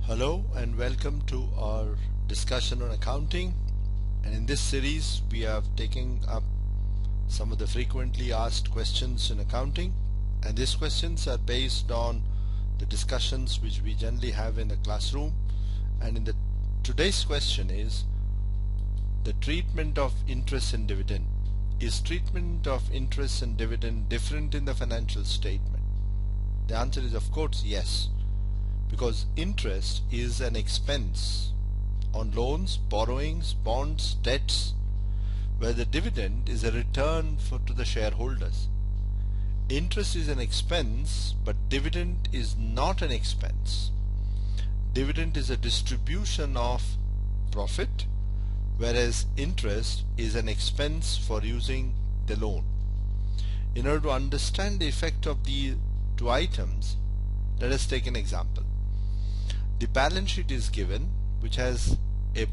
Hello and welcome to our discussion on accounting, and in this series we are taking up some of the frequently asked questions in accounting, and these questions are based on the discussions which we generally have in the classroom. And today's question is the treatment of interest and dividend. Is treatment of interest and dividend different in the financial statement? The answer is of course yes, because interest is an expense on loans, borrowings, bonds, debts, where the dividend is a return to the shareholders. Interest is an expense, but dividend is not an expense. Dividend is a distribution of profit, whereas interest is an expense for using the loan. In order to understand the effect of the two items, let us take an example. The balance sheet is given, which has a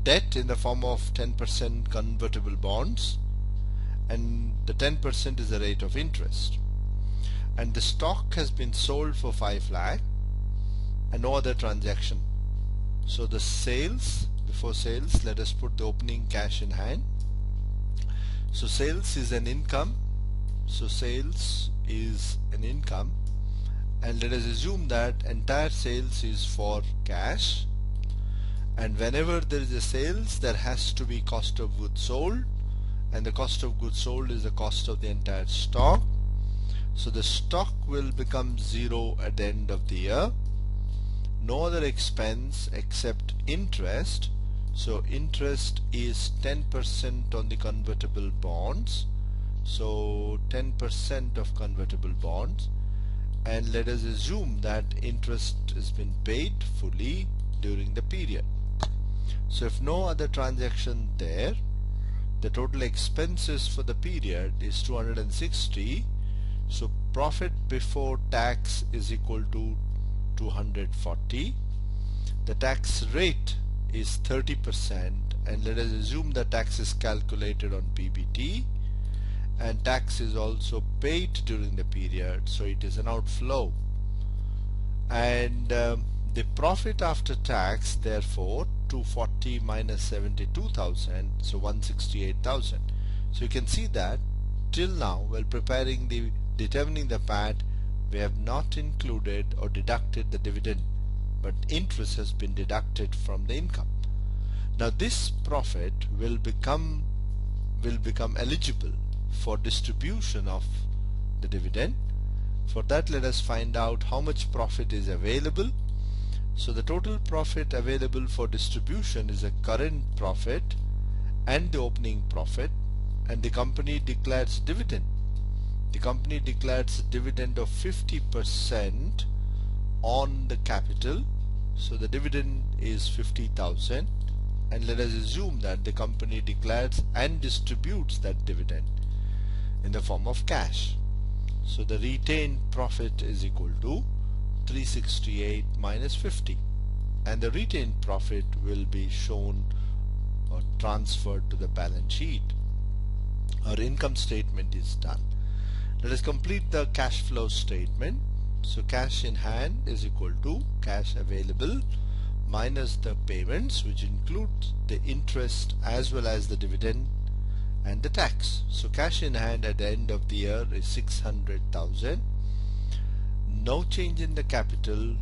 debt in the form of 10% convertible bonds, and the 10% is the rate of interest, and the stock has been sold for 5 lakh and no other transaction. So the sales, before sales, let us put the opening cash in hand. So sales is an income, and let us assume that entire sales is for cash, and whenever there is a sales there has to be cost of goods sold, and the cost of goods sold is the cost of the entire stock. So the stock will become zero at the end of the year. No other expense except interest. So interest is 10% on the convertible bonds, so 10% of convertible bonds, and let us assume that interest has been paid fully during the period. So if no other transaction there, the total expenses for the period is 260. So profit before tax is equal to 240. The tax rate is 30%, and let us assume the tax is calculated on PBT, and tax is also paid during the period, so it is an outflow. And the profit after tax, therefore 240 minus 72,000, so 168,000. So you can see that till now, while determining the PAT, we have not included or deducted the dividend, but interest has been deducted from the income. Now this profit will become eligible for distribution of the dividend. For that, let us find out how much profit is available. So the total profit available for distribution is the current profit and the opening profit, and the company declares dividend. The company declares dividend of 50% on the capital, so the dividend is 50,000, and let us assume that the company declares and distributes that dividend in the form of cash. So the retained profit is equal to 368 minus 50, and the retained profit will be shown or transferred to the balance sheet. Our income statement is done. Let us complete the cash flow statement. So cash in hand is equal to cash available minus the payments, which includes the interest as well as the dividend and the tax. So cash in hand at the end of the year is 600,000. No change in the capital,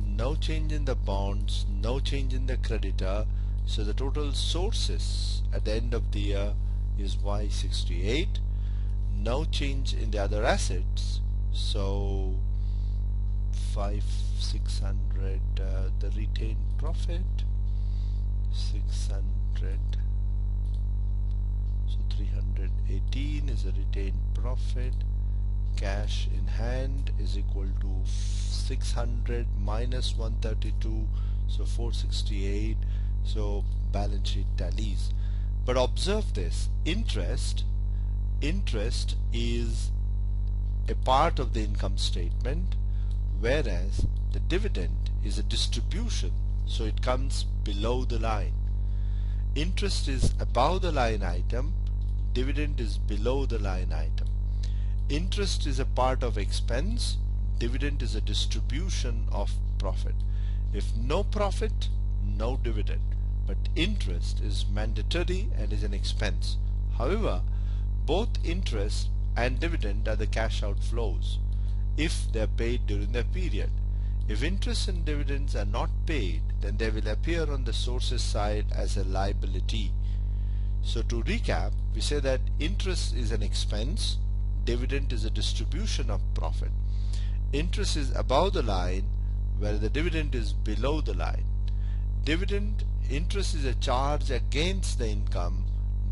no change in the bonds, no change in the creditor. So the total sources at the end of the year is Y68. No change in the other assets. So 600, the retained profit 600. So 318 is a retained profit. Cash in hand is equal to 600 minus 132, so 468. So balance sheet tallies. But observe this, interest is a part of the income statement, whereas the dividend is a distribution, so it comes below the line. Interest is above the line item, dividend is below the line item. Interest is a part of expense, dividend is a distribution of profit. If no profit, no dividend, but interest is mandatory and is an expense. However, both interest and dividend are the cash outflows if they are paid during the period. If interest and dividends are not paid, then they will appear on the sources side as a liability. So to recap, we say that interest is an expense, dividend is a distribution of profit. Interest is above the line, where the dividend is below the line. Interest is a charge against the income,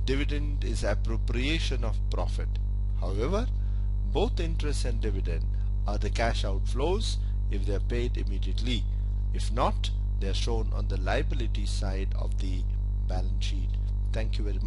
dividend is appropriation of profit. However, both interest and dividend are the cash outflows if they are paid immediately. If not, they are shown on the liability side of the balance sheet. Thank you very much.